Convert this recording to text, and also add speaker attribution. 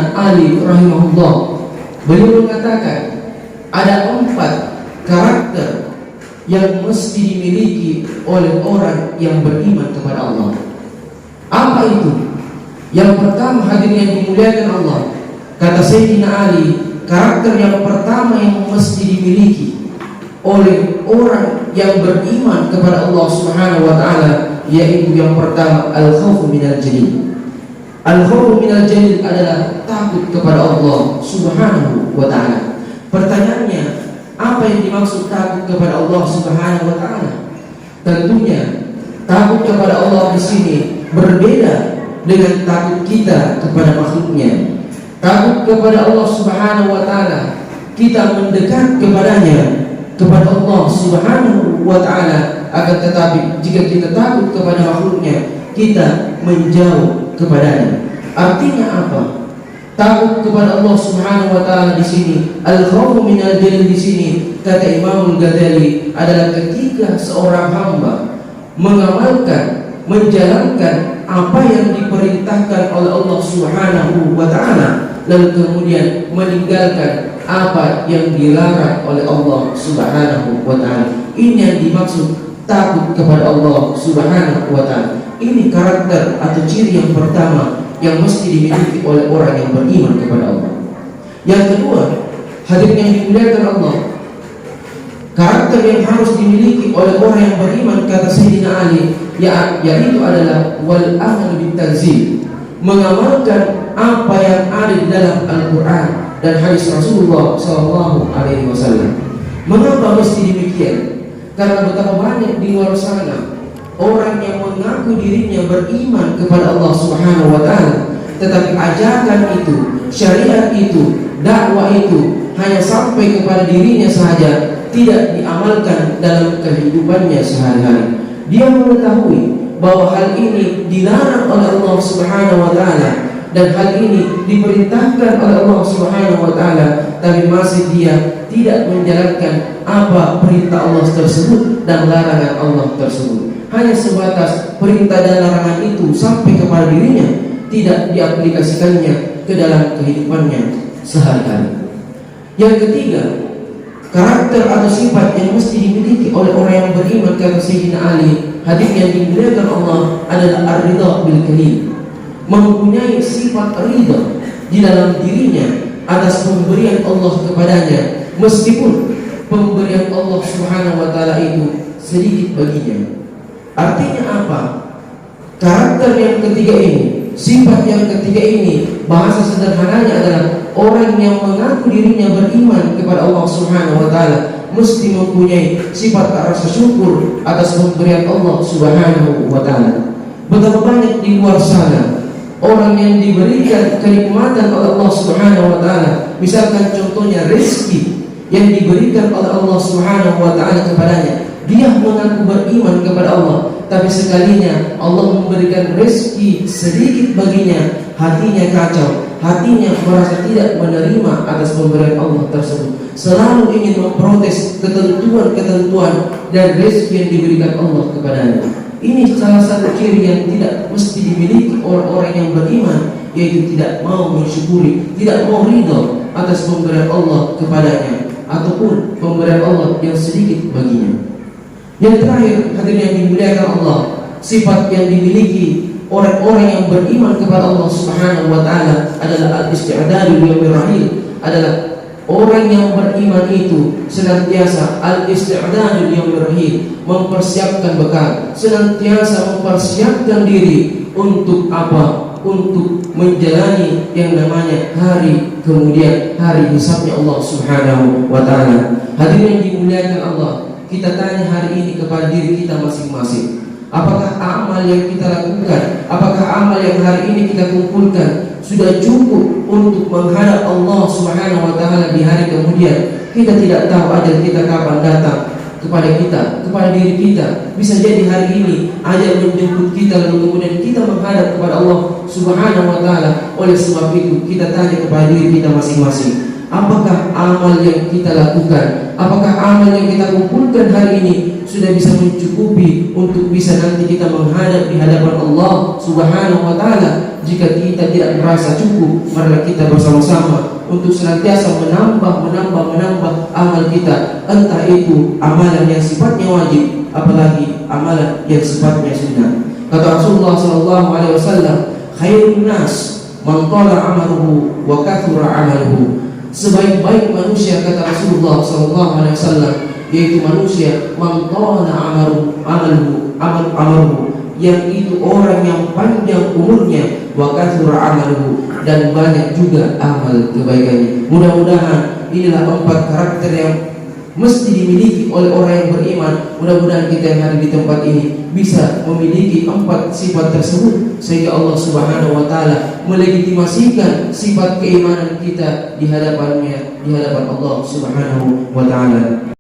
Speaker 1: Sayyidina Ali rahimahullah, beliau mengatakan ada 4 karakter yang mesti dimiliki oleh orang yang beriman kepada Allah. Apa itu? Yang pertama, hadirin yang dimuliakan Allah, kata Sayyidina Ali, karakter yang pertama yang mesti dimiliki oleh orang yang beriman kepada Allah Subhanahu wa taala, yaitu yang pertama al-khawfu minal jalil. Al-khawfu minal jalil adalah takut kepada Allah Subhanahu wa taala. Pertanyaannya, apa yang dimaksud takut kepada Allah Subhanahu wa taala? Tentunya takut kepada Allah di sini berbeda dengan takut kita kepada makhluknya. Takut kepada Allah Subhanahu wa taala, kita mendekat kepadanya, kepada Allah Subhanahu wa taala. Akan tetapi jika kita takut kepada makhluknya, kita menjauh kepadanya. Artinya apa? Takut kepada Allah Subhanahu wa taala di sini, al-khawfu minal jalil di sini, kata Imam Al-Ghazali, adalah ketika seorang hamba mengamalkan, menjalankan apa yang diperintahkan oleh Allah Subhanahu wa taala, lalu kemudian meninggalkan apa yang dilarang oleh Allah Subhanahu wa taala. Ini yang dimaksud takut kepada Allah Subhanahu wa taala. Ini karakter atau ciri yang pertama yang mesti dimiliki oleh orang yang beriman kepada Allah. Yang kedua, hadirin yang dimuliakan Allah, karakter yang harus dimiliki oleh orang yang beriman, kata Sayyidina Ali, yaitu adalah wal amal bit tanzil, mengamalkan apa yang ada di dalam Al-Quran dan hadis Rasulullah Sallallahu Alaihi Wasallam. Mengapa mesti demikian? Karena betapa banyak di luar sana orang yang mengaku dirinya beriman kepada Allah Subhanahu wa taala, tetapi ajakan itu, syariat itu, dakwah itu hanya sampai kepada dirinya saja, tidak diamalkan dalam kehidupannya sehari-hari. Dia mengetahui bahwa hal ini dilarang oleh Allah Subhanahu wa taala dan hal ini diperintahkan oleh Allah Subhanahu wa taala, tapi masih dia tidak menjalankan apa perintah Allah tersebut dan larangan Allah tersebut. Hanya sebatas perintah dan larangan itu sampai kepada dirinya, tidak diaplikasikannya ke dalam kehidupannya sehari-hari. Yang ketiga, karakter atau sifat yang mesti dimiliki oleh orang yang beriman, kata Sayyidina Ali, hadis yang dimuliakan Allah, adalah ar-ridha bil kalim, mempunyai sifat ridha di dalam dirinya atas pemberian Allah kepadanya, meskipun pemberian Allah Subhanahu wa taala itu sedikit baginya. Artinya apa? Karakter yang ketiga ini, sifat yang ketiga ini, bahasa sederhananya adalah orang yang mengaku dirinya beriman kepada Allah Subhanahu wa taala mesti mempunyai sifat rasa syukur atas pemberian Allah Subhanahu wa taala. Betapa banyak di luar sana orang yang diberikan kenikmatan oleh Allah Subhanahu wa taala, misalkan contohnya rezeki yang diberikan oleh Allah Subhanahu wa taala kepadanya. Dia mengaku beriman kepada Allah, tapi sekalinya Allah memberikan rezeki sedikit baginya, hatinya kacau, hatinya merasa tidak menerima atas pemberian Allah tersebut, selalu ingin memprotes ketentuan-ketentuan dan rezeki yang diberikan Allah kepadanya. Ini salah satu ciri yang tidak mesti dimiliki orang-orang yang beriman, yaitu tidak mau mensyukuri, tidak mau ridha atas pemberian Allah kepadanya, ataupun pemberian Allah yang sedikit baginya. Yang terakhir, hadirin yang dimuliakan Allah, sifat yang dimiliki orang-orang yang beriman kepada Allah Subhanahu wa taala adalah al-isti'dadu liyaumir rahil, adalah orang yang beriman itu senantiasa al-isti'dadu liyaumir rahil, mempersiapkan bekal, senantiasa mempersiapkan diri untuk apa? Untuk menjalani yang namanya hari kemudian, hari hisabnya Allah Subhanahu wa taala. Hadirin yang dimuliakan Allah, kita tanya hari ini kepada diri kita masing-masing, apakah amal yang kita lakukan, apakah amal yang hari ini kita kumpulkan sudah cukup untuk menghadap Allah Subhanahu wa taala di hari kemudian? Kita tidak tahu ajal kita kapan datang kepada kita, kepada diri kita. Bisa jadi hari ini ajal menjemput kita, lalu kemudian kita menghadap kepada Allah Subhanahu wa taala. Oleh sebab itu kita tanya kepada diri kita masing-masing, apakah amal yang kita lakukan, apakah amal yang kita kumpulkan hari ini sudah bisa mencukupi untuk bisa nanti kita menghadap di hadapan Allah Subhanahu wa taala? jika kita tidak merasa cukup, marilah kita bersama-sama untuk senantiasa menambah amal kita, entah itu amalan yang sifatnya wajib, apalagi amalan yang sifatnya sunnah. Kata Rasulullah SAW, khairun nas man tala amaluhu wa kathura amaluhu. Sebaik-baik manusia, kata Rasulullah SAW, yaitu manusia man tala amaluhu, yang itu orang yang panjang umurnya, wa kathura amaluhu, dan banyak juga amal kebaikannya. Mudah-mudahan inilah 4 karakter yang mesti dimiliki oleh orang yang beriman. Mudah-mudahan kita yang ada di tempat ini bisa memiliki 4 sifat tersebut, sehingga Allah Subhanahu wa taala melegitimasikan sifat keimanan kita di hadapannya, di hadapan Allah Subhanahu wa taala.